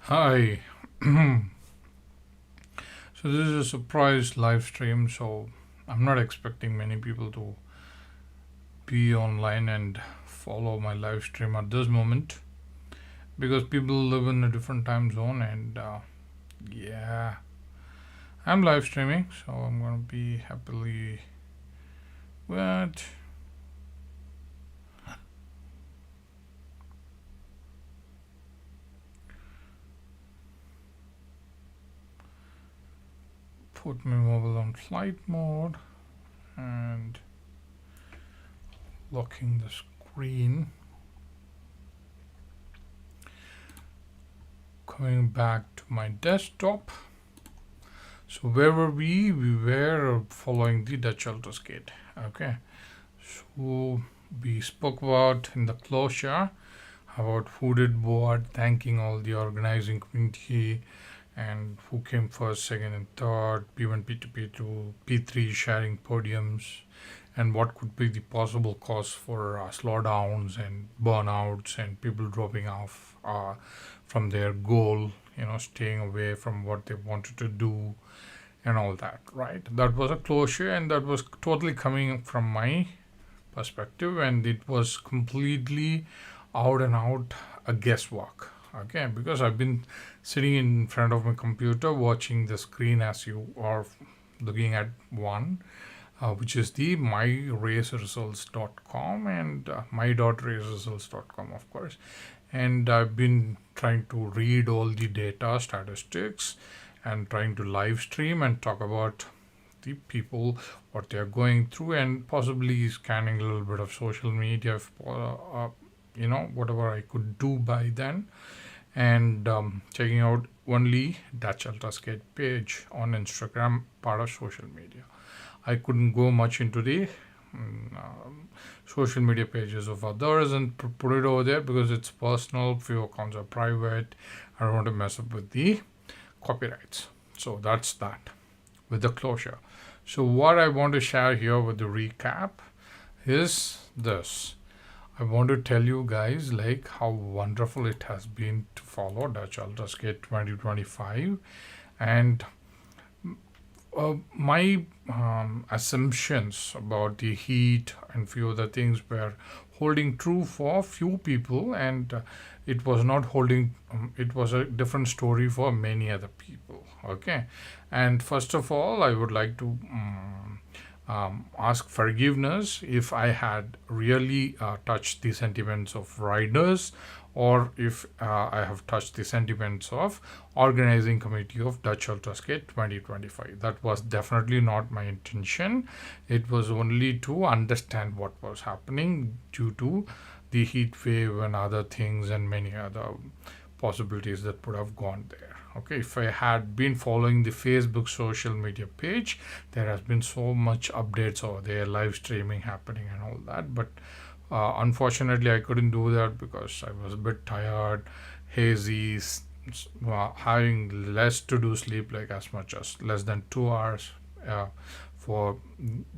Hi. So this is a surprise live stream, so I'm not expecting many people to be online and follow my live stream at this moment because people live in a different time zone and yeah, I'm live streaming, so I'm gonna be happily what put my mobile on flight mode and locking the screen. Coming back to my desktop. So where were we? We were following the Dutch Ultraskate. Okay. So we spoke about in the closure about who did what, thanking all the organizing community and who came first, second, and third, P1, P2, P2, P3 sharing podiums, and what could be the possible cause for slowdowns and burnouts and people dropping off from their goal, staying away from what they wanted to do and all that, right? That was a closure, and that was totally coming from my perspective, and it was completely out and out a guesswork. Okay, because I've been sitting in front of my computer watching the screen as you are looking at one, which is the myraceresults.com and my.raceresults.com, of course. And I've been trying to read all the data, statistics, and trying to live stream and talk about the people, what they're going through, and possibly scanning a little bit of social media, whatever I could do by then, and checking out only Dutch Ultraskate page on Instagram, part of social media. I couldn't go much into the social media pages of others and put it over there because it's personal, few accounts are private. I don't want to mess up with the copyrights. So that's that with the closure. So what I want to share here with the recap is this. I want to tell you guys like how wonderful it has been to follow Dutch Ultraskate 2025, and my assumptions about the heat and few other things were holding true for few people, and it was not holding. It was a different story for many other people. Okay, and first of all, I would like to ask forgiveness if I had really touched the sentiments of riders, or if I have touched the sentiments of organizing committee of Dutch Ultraskate 2025. That was definitely not my intention. It was only to understand what was happening due to the heat wave and other things and many other possibilities that would have gone there. Okay, if I had been following the Facebook social media page, there has been so much updates over there, live streaming happening and all that, but unfortunately I couldn't do that because I was a bit tired, hazy, having less to do sleep, like as much as less than 2 hours for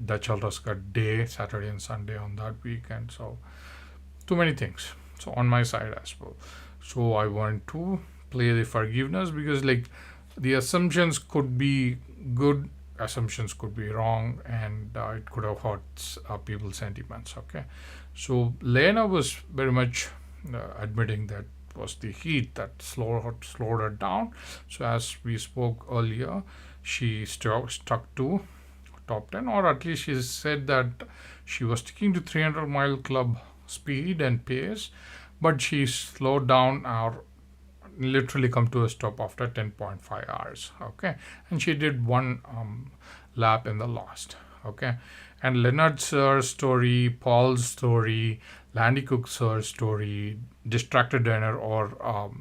Dutch Ultraskate day, Saturday and Sunday on that weekend. So too many things. So on my side as well. So I want to play the forgiveness because like the assumptions could be good, assumptions could be wrong, and it could have hurt people's sentiments. Okay, so Lena was very much admitting that was the heat that slowed her down. So as we spoke earlier, she stuck to top 10, or at least she said that she was sticking to 300-mile club speed and pace, but she slowed down or literally come to a stop after 10.5 hours. Okay, and she did one lap in the last. Okay, and Leonard Sir's story, Paul's story, Landy Cook Sir's story, Distracted Diner, or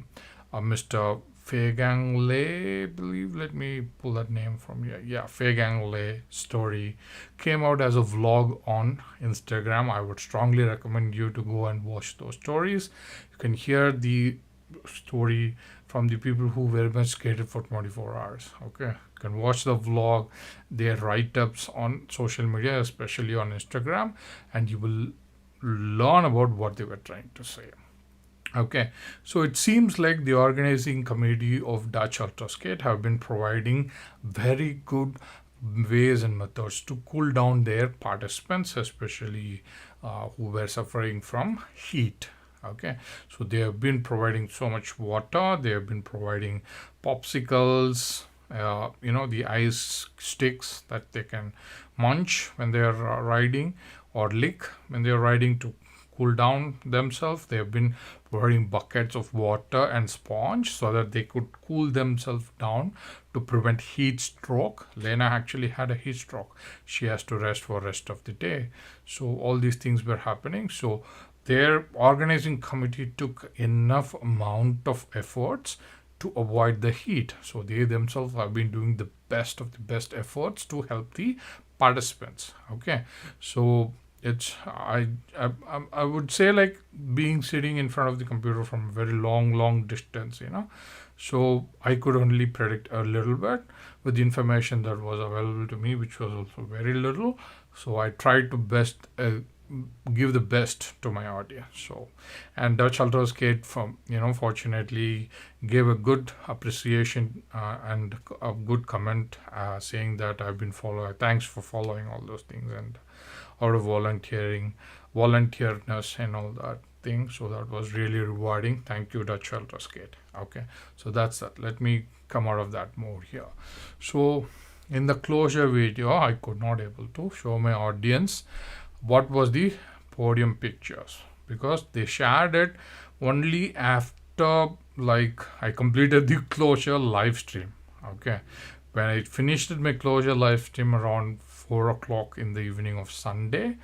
Mr. Fegang Lay, I believe. Let me pull that name from here. Yeah, Fegang Lay story came out as a vlog on Instagram. I would strongly recommend you to go and watch those stories. You can hear the story from the people who very much skated for 24 hours. Okay, you can watch the vlog, their write-ups on social media, especially on Instagram, and you will learn about what they were trying to say. Okay, so it seems like the organizing committee of Dutch Ultraskate have been providing very good ways and methods to cool down their participants, especially who were suffering from heat. Okay, so they have been providing so much water, they have been providing popsicles, the ice sticks that they can munch when they are riding, or lick when they are riding to cool down themselves. They have been providing buckets of water and sponge so that they could cool themselves down to prevent heat stroke. Lena actually had a heat stroke. She has to rest for rest of the day. So all these things were happening. So their organizing committee took enough amount of efforts to avoid the heat. So they themselves have been doing the best of the best efforts to help the participants. Okay, so it's I would say like being sitting in front of the computer from a very long distance, so I could only predict a little bit with the information that was available to me, which was also very little. So I tried to best give the best to my audience. So, and Dutch Ultraskate, from fortunately gave a good appreciation and a good comment saying that I've been following. Thanks for following all those things and out of volunteerness and all that thing. So that was really rewarding. Thank you, Dutch Ultraskate. Okay, so that's that. Let me come out of that mode here. So in the closure video, I could not able to show my audience what was the podium pictures, because they shared it only after like I completed the closure live stream. Okay, when I finished my closure live stream around 4 o'clock in the evening of Sunday,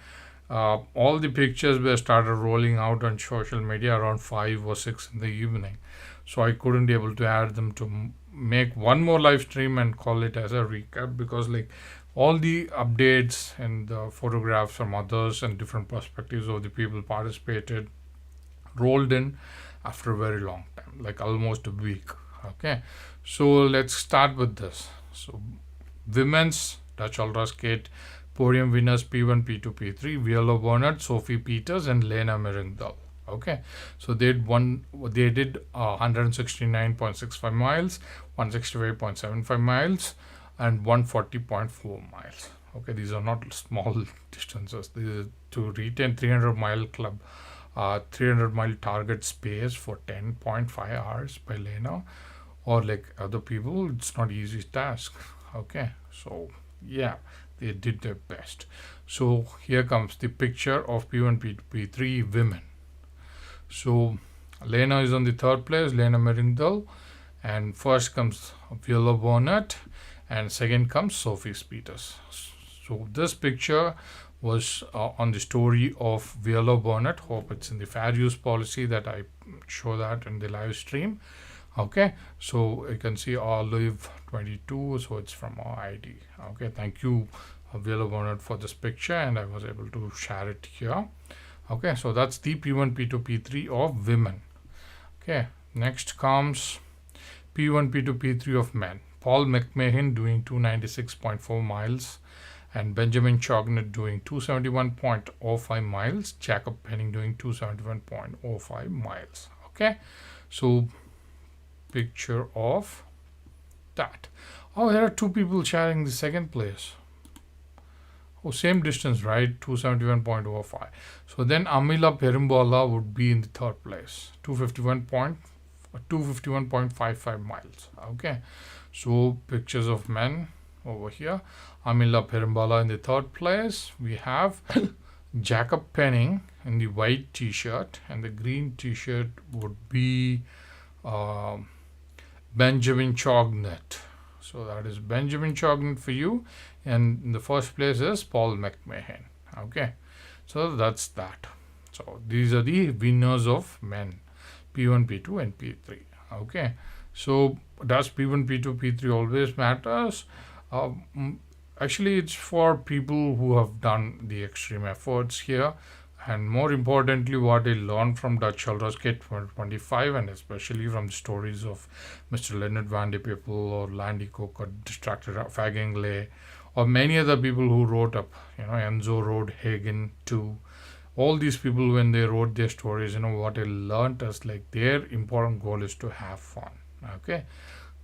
all the pictures were started rolling out on social media around 5 or 6 in the evening. So I couldn't be able to add them to make one more live stream and call it as a recap, because like all the updates and the photographs from others and different perspectives of the people participated rolled in after a very long time, like almost a week. Okay, so let's start with this. So women's Dutch Ultraskate podium winners P1, P2, P3: Viola Bernard, Sophie Peters, and Lena Merindal. Okay, so they did 169.65 miles, 165.75 miles, and 140.4 miles. Okay, these are not small distances. This is to retain 300-mile club, 300-mile target space for 10.5 hours by Lena, or like other people. It's not easy task. Okay, so yeah, they did their best. So here comes the picture of P1, P2, P3 women. So Lena is on the third place, Lena Merindal, and first comes Viola Bernard, and second comes Sophie Peters. So this picture was on the story of Viola Bernard. Hope it's in the fair use policy that I show that in the live stream. Okay, so you can see Olive 22, so it's from our ID. Okay, thank you Viola Bernard for this picture, and I was able to share it here. Okay, so that's the P1, P2, P3 of women. Okay, next comes P1, P2, P3 of men. Paul McMahon doing 296.4 miles, and Benjamin Chognet doing 271.05 miles. Jacob Penning doing 271.05 miles. Okay, so picture of that. Oh, there are two people sharing the second place. Oh, same distance, right? 271.05. So then Amila Perumbala would be in the third place, 251.55 miles. Okay, so pictures of men over here. Amila Perumbala in the third place. We have Jacob Penning in the white t-shirt, and the green t-shirt would be Benjamin Chognet. So that is Benjamin Chognet for you, and in the first place is Paul McMahon. Okay, so that's that. So these are the winners of men, P1, P2, and P3. Okay, so does P1, P2, P3 always matters? Actually, it's for people who have done the extreme efforts here. And more importantly, what I learned from Dutch Ultraskate 2025, and especially from the stories of Mr. Leonard Van de People or Landy Cook or Distracted Fagengley, or many other people who wrote up, Enzo Road Hagen too, all these people, when they wrote their stories, what I learned is like their important goal is to have fun. Okay,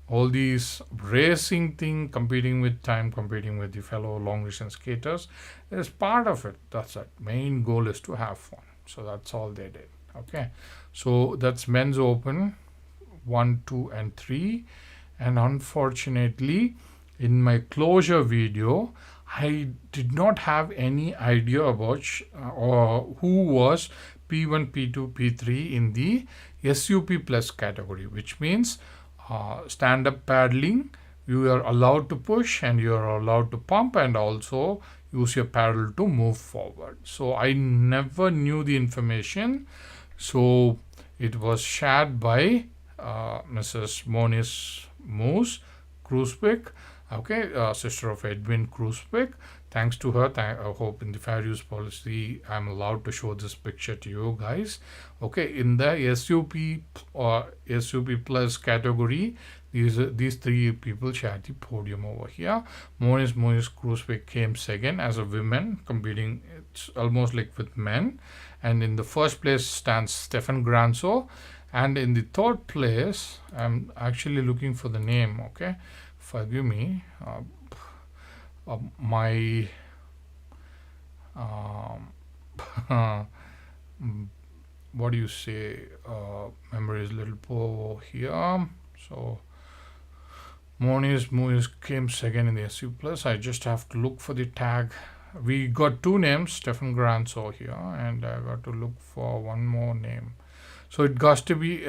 all these racing thing, competing with time, competing with the fellow long distance skaters is part of it. That's it. Main goal is to have fun. So that's all they did. Okay, so that's men's open 1, 2, and 3. And unfortunately, in my closure video, I did not have any idea about or who was P1, P2, P3 in the SUP plus category, which means stand-up paddling. You are allowed to push and you are allowed to pump and also use your paddle to move forward. So I never knew the information. So it was shared by Mrs. Moniz Moose Kruswick, okay, sister of Edwin Kruswick. Thanks to her, I hope in the fair use policy I'm allowed to show this picture to you guys. Okay, in the SUP or SUP plus category, these three people shared the podium over here. Moniz Kruswick came second as a woman competing. It's almost like with men. And in the first place stands Stefan Granso. And in the third place, I'm actually looking for the name, okay? Forgive me. My what do you say? Memory is a little poor here. So Moniz came second in the SU plus. I just have to look for the tag. We got two names, Stefan Granso here, and I got to look for one more name. So it got to be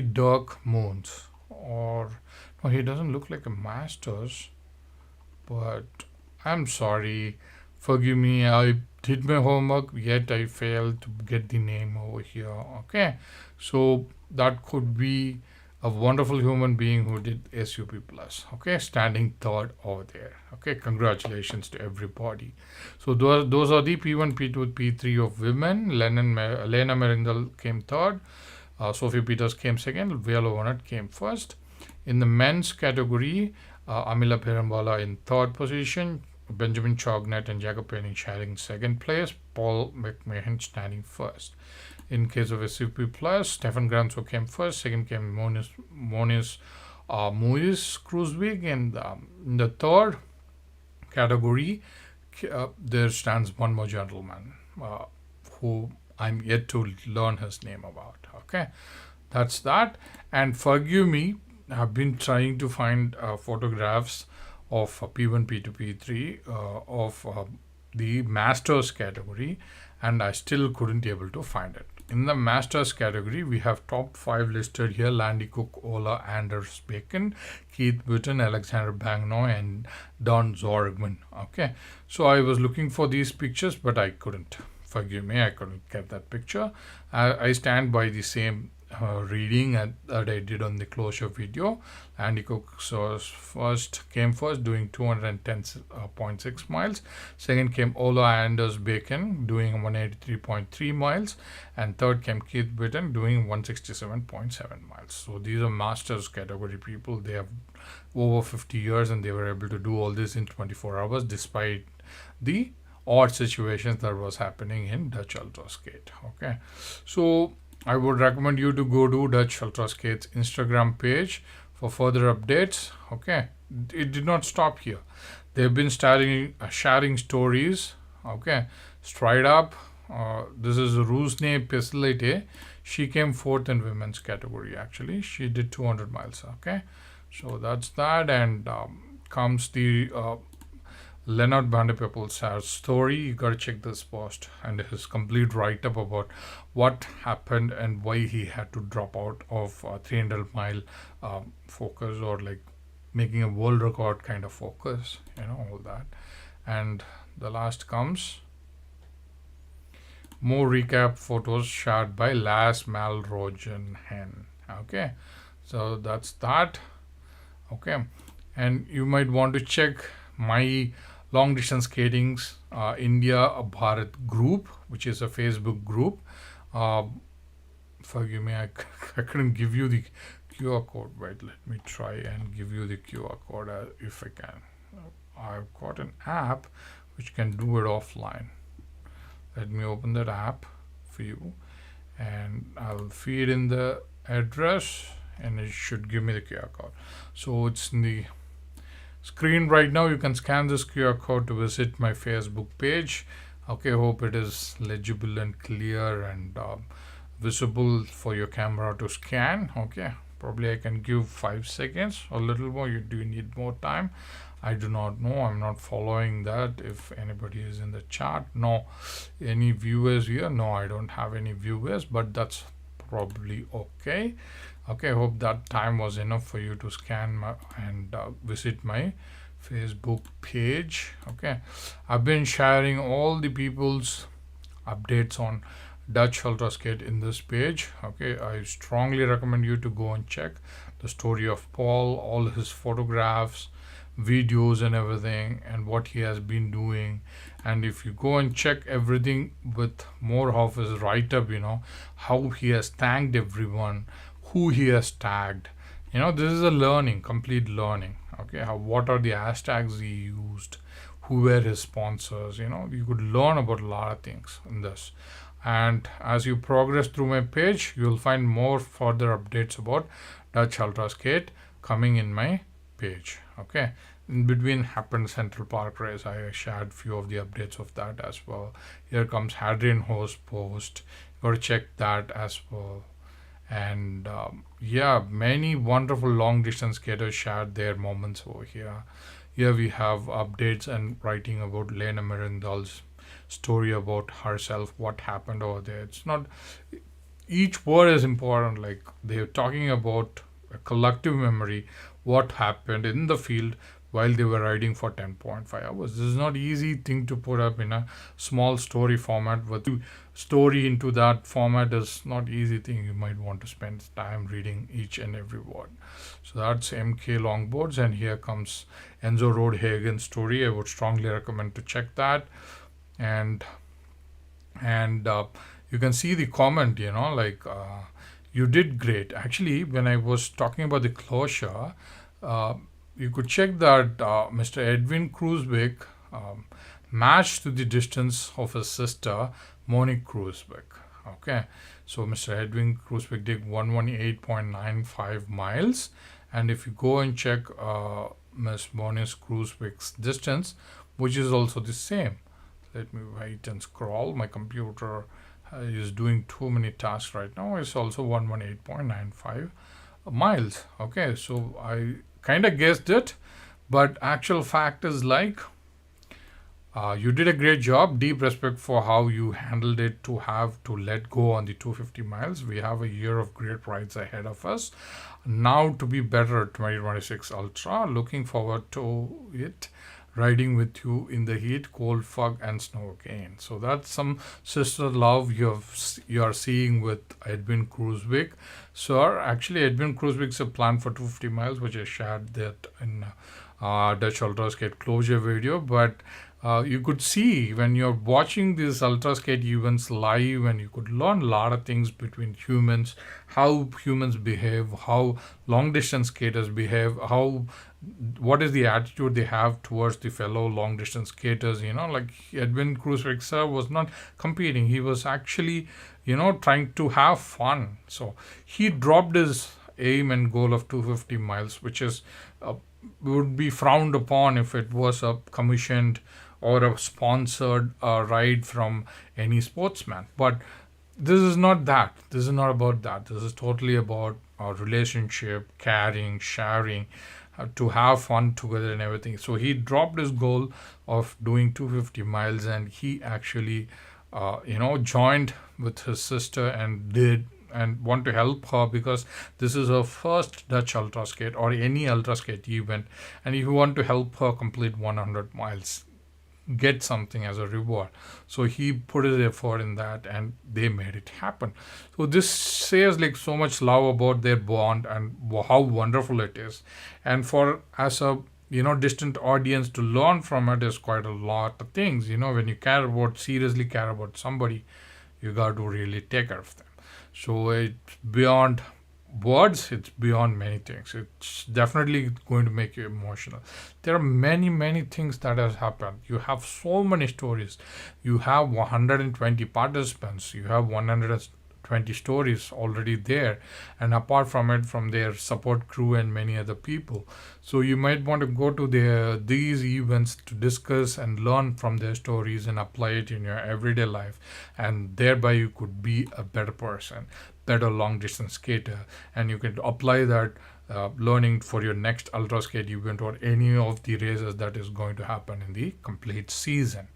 Dirk Moons, or no, he doesn't look like a Masters, but I'm sorry, forgive me. I did my homework, yet I failed to get the name over here. Okay, so that could be a wonderful human being who did SUP plus. Okay, standing third over there. Okay, congratulations to everybody. So those are the P1, P2, P3 of women. Lena Merindal came third. Sophie Peters came second. Viola Vonnet came first. In the men's category, Amila Perambala in third position. Benjamin Chognet and Jacob Penning sharing second place. Paul McMahon standing first. In case of SUP plus, Stefan Granso came first. Second came Moniz Kruswig, and in the third category, there stands one more gentleman who I'm yet to learn his name about. Okay, that's that. And forgive me, I've been trying to find photographs of P1, P2, P3 of the Masters category, and I still couldn't be able to find it. In the Masters category, we have top 5 listed here: Landy Cook, Ola Anders Bacon, Keith Witten, Alexander Bagnoy, and Don Zorgman. Okay, so I was looking for these pictures, but I couldn't. Forgive me, I couldn't get that picture. I stand by the same reading that I did on the closure video. Andy Cook came first doing 210.6 miles. Second came Ola Anders Bacon doing 183.3 miles, and third came Keith Witten doing 167.7 miles. So these are Masters category people. They have over 50 years and they were able to do all this in 24 hours despite the odd situations that was happening in Dutch Ultraskate. Okay, so I would recommend you to go to Dutch Ultraskate's Instagram page for further updates. Okay, it did not stop here. They've been sharing stories. Okay, Stride Up. This is Rusne Peslete. She came fourth in women's category. Actually, she did 200 miles. Okay, so that's that, and comes the Leonard Vanderpeppel's story. You gotta check this post and his complete write-up about what happened and why he had to drop out of 300 mile focus, or like making a world record kind of focus, all that. And the last comes more recap photos shared by Las Malrogen Hen. Okay, so that's that. Okay, and you might want to check my long distance skating's India Bharat group, which is a Facebook group. Forgive me, I couldn't give you the QR code. Wait, let me try and give you the QR code if I can. I've got an app which can do it offline. Let me open that app for you, and I'll feed in the address, and it should give me the QR code. So it's in the screen right now. You can scan this QR code to visit my Facebook page. Okay, hope it is legible and clear and visible for your camera to scan. Okay, probably I can give 5 seconds, a little more. Do you need more time? I do not know. I'm not following that. If anybody is in the chat, no. Any viewers here? No, I don't have any viewers, but that's probably okay. Okay, hope that time was enough for you to scan and visit my Facebook page. Okay, I've been sharing all the people's updates on Dutch Ultraskate in this page. Okay, I strongly recommend you to go and check the story of Paul, all his photographs, videos and everything, and what he has been doing. And if you go and check everything with more of his write-up, how he has thanked everyone, who he has tagged, this is a learning, complete learning. Okay, what are the hashtags he used, who were his sponsors. You could learn about a lot of things in this. And as you progress through my page, you'll find more further updates about Dutch Ultraskate coming in my page. Okay, in between happened Central Park race. I shared few of the updates of that as well. Here comes Hadrian Host post. You got to check that as well. And many wonderful long distance skaters shared their moments over here. Here we have updates and writing about Lena Merendal's story about herself, what happened over there. It's not, each word is important. Like they're talking about a collective memory, what happened in the field while they were riding for 10.5 hours. This is not easy thing to put up in a small story format. With story into that format is not easy thing. You might want to spend time reading each and every word. So that's MK Longboards, and here comes Enzo Rodehagen's story. I would strongly recommend to check that. And you can see the comment, you did great. Actually, when I was talking about the closure, you could check that Mr. Edwin Kruzwick matched to the distance of his sister, Monique Kruzwick. Okay, so Mr. Edwin Kruzwick did 118.95 miles. And if you go and check Miss Monique Kruzwick's distance, which is also the same. Let me wait and scroll. My computer is doing too many tasks right now. It's also 118.95 miles. Okay, so I kind of guessed it, but actual fact is you did a great job. Deep respect for how you handled it to have to let go on the 250 miles. We have a year of great rides ahead of us. Now to be better at 2026 Ultra. Looking forward to it. Riding with you in the heat, cold, fog, and snow again. So that's some sister love you are seeing with Edwin Kruzwick. Sir, actually Edwin Kruzwick's a plan for 250 miles, which I shared that in Dutch Ultraskate closure video. But you could see when you're watching these Ultraskate events live, and you could learn a lot of things between humans, how humans behave, how long distance skaters behave, what is the attitude they have towards the fellow long distance skaters. Like Edwin Kruzwick sir was not competing. He was actually, trying to have fun. So he dropped his aim and goal of 250 miles, which is would be frowned upon if it was a commissioned or a sponsored ride from any sportsman. But this is not that. This is not about that. This is totally about our relationship, caring, sharing, to have fun together and everything. So he dropped his goal of doing 250 miles, and he actually, joined with his sister and want to help her, because this is her first Dutch Ultraskate or any Ultraskate event, and if you want to help her complete 100 miles, get something as a reward. So he put his effort in that, and they made it happen. So this says so much love about their bond and how wonderful it is. And for as a distant audience to learn from it is quite a lot of things. When you seriously care about somebody, you got to really take care of them. So it's beyond words, it's beyond many things. It's definitely going to make you emotional. There are many things that has happened. You have so many stories. You have 120 participants. You have 120 stories already there, and apart from it, from their support crew and many other people. So you might want to go to these events to discuss and learn from their stories and apply it in your everyday life, and thereby you could be a better person, better long distance skater, and you can apply that learning for your next ultra skate event or any of the races that is going to happen in the complete season.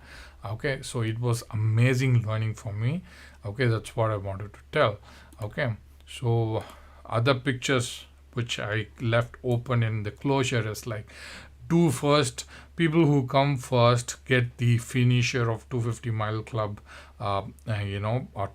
Okay, so it was amazing learning for me. Okay, that's what I wanted to tell. Okay, so other pictures which I left open in the closure is like, do first, people who come first get the finisher of 250 mile club a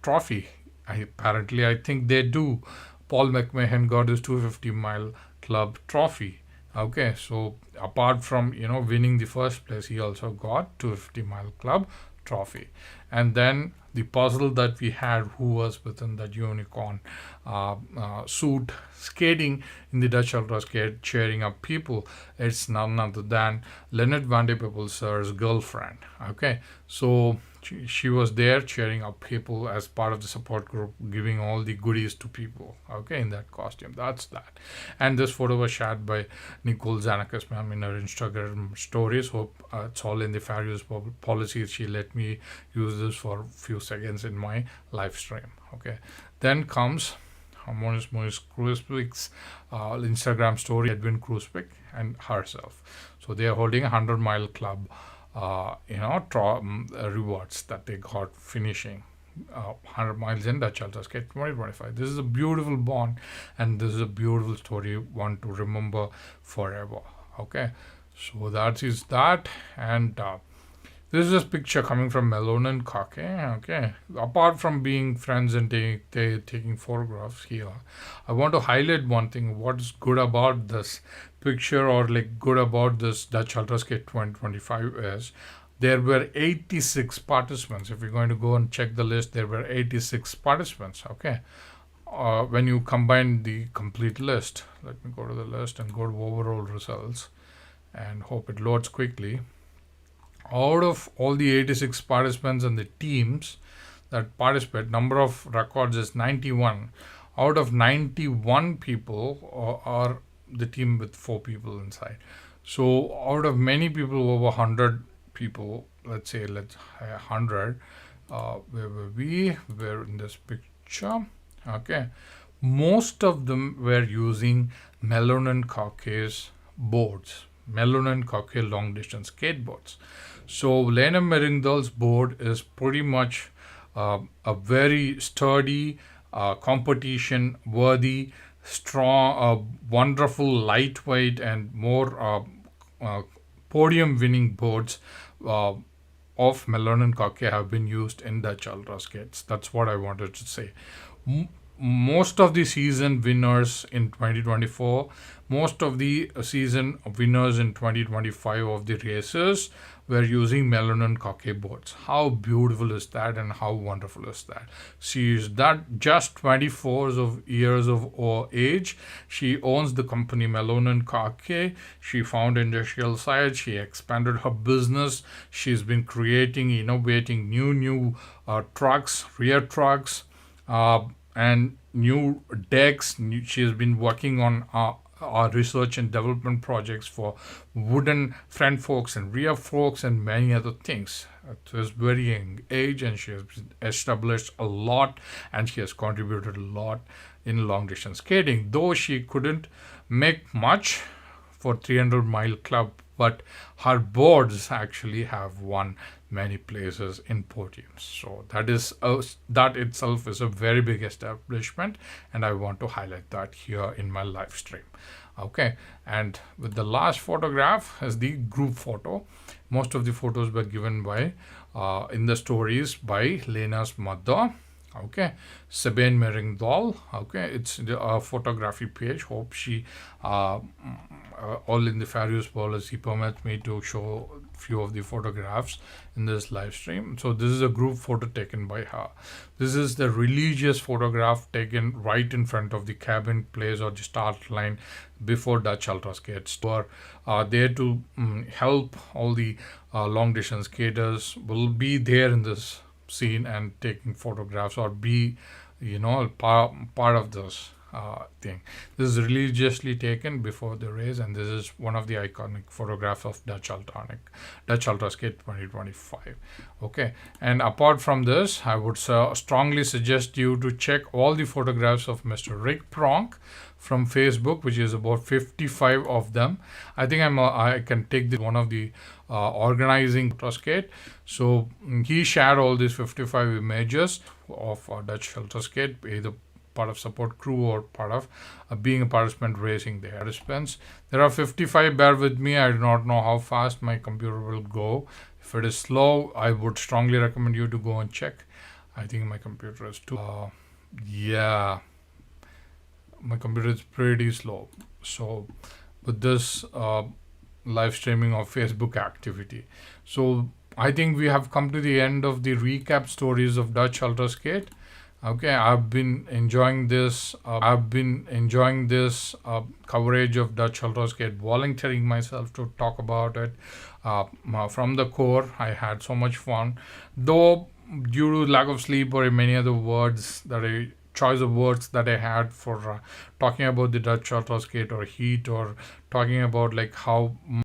trophy. Apparently I think they do. Paul McMahon got his 250 mile club trophy. Okay, so apart from winning the first place, he also got 250 mile club trophy. And then the puzzle that we had, who was within that unicorn suit skating in the Dutch Ultraskate, cheering up people, it's none other than Leonard Van de Poppel sir's girlfriend. Okay, so she was there cheering up people as part of the support group, giving all the goodies to people, okay, in that costume. That's that. And this photo was shared by Nicole Zanakis ma'am in her Instagram stories. Hope it's all in the fair use policies. She let me use this for a few seconds in my live stream. Okay, then comes Maurice Kruiswik's Instagram story, Edwin Kruiswik and herself. So they are holding a 100-mile club rewards that they got finishing 100 miles in Dutch Ultraskate 2025. This is a beautiful bond, and this is a beautiful story, one to remember forever. Okay, so that is that. And this is a picture coming from Malone and Kake. Okay, apart from being friends and taking photographs here, I want to highlight one thing. What's good about this picture, or like good about this Dutch Ultraskate 2025, is there were 86 participants. If you're going to go and check the list, there were 86 participants. Okay, when you combine the complete list, let me go to the list and go to overall results and hope it loads quickly. Out of all the 86 participants and the teams that participate, number of records is 91. Out of 91 people are the team with 4 people inside. So out of many people, over 100 people, let's 100, where were we? We're in this picture. Okay, most of them were using Malone and Kake's boards, Malone and Kake long distance skateboards. So Lena Meringdal's board is pretty much a very sturdy, competition worthy, strong, wonderful, lightweight, and more podium winning boards of Malone and Kake have been used in Dutch Ultraskates. That's what I wanted to say. Most of the season winners in 2024, most of the season winners in 2025 of the races were using Malone and Kake boards. How beautiful is that, and how wonderful is that? She is that just 24 years of age. She owns the company Malone and Kake. She found industrial sites. She expanded her business. She's been creating, innovating new trucks, rear trucks, and new decks. She has been working on our research and development projects for wooden front forks and rear forks and many other things. At this very young age, and she has established a lot, and she has contributed a lot in long distance skating, though she couldn't make much for 300-mile club, but her boards actually have won many places in podiums. So that itself is a very big establishment, and I want to highlight that here in my live stream. Okay, and with the last photograph is the group photo. Most of the photos were given by in the stories by Lena's mother. Okay, Sabine Meringdal. Okay, it's a photography page. Hope she all in the various policy permits me to show few of the photographs in this live stream. So this is a group photo taken by her. This is the religious photograph taken right in front of the cabin place or the start line before Dutch Ultraskate. Who are there to help all the long distance skaters will be there in this scene and taking photographs or be part of this thing. This is religiously taken before the race, and this is one of the iconic photographs of Dutch Ultraskate 2025. Okay, and apart from this, I would strongly suggest you to check all the photographs of Mr. Rick Pronk from Facebook, which is about 55 of them. I think I can take one of the organizing Ultraskate. So he shared all these 55 images of Dutch Ultraskate, either part of support crew or part of being a participant racing the participants. There are 55. Bear with me. I do not know how fast my computer will go. If it is slow, I would strongly recommend you to go and check. I think my computer is too. Yeah, my computer is pretty slow. So with this live streaming of Facebook activity, so I think we have come to the end of the recap stories of Dutch Ultraskate. Okay, I've been enjoying this. Coverage of Dutch Ultraskate, volunteering myself to talk about it from the core. I had so much fun, though due to lack of sleep or many other choice of words that I had for talking about the Dutch Ultraskate or heat or talking about like how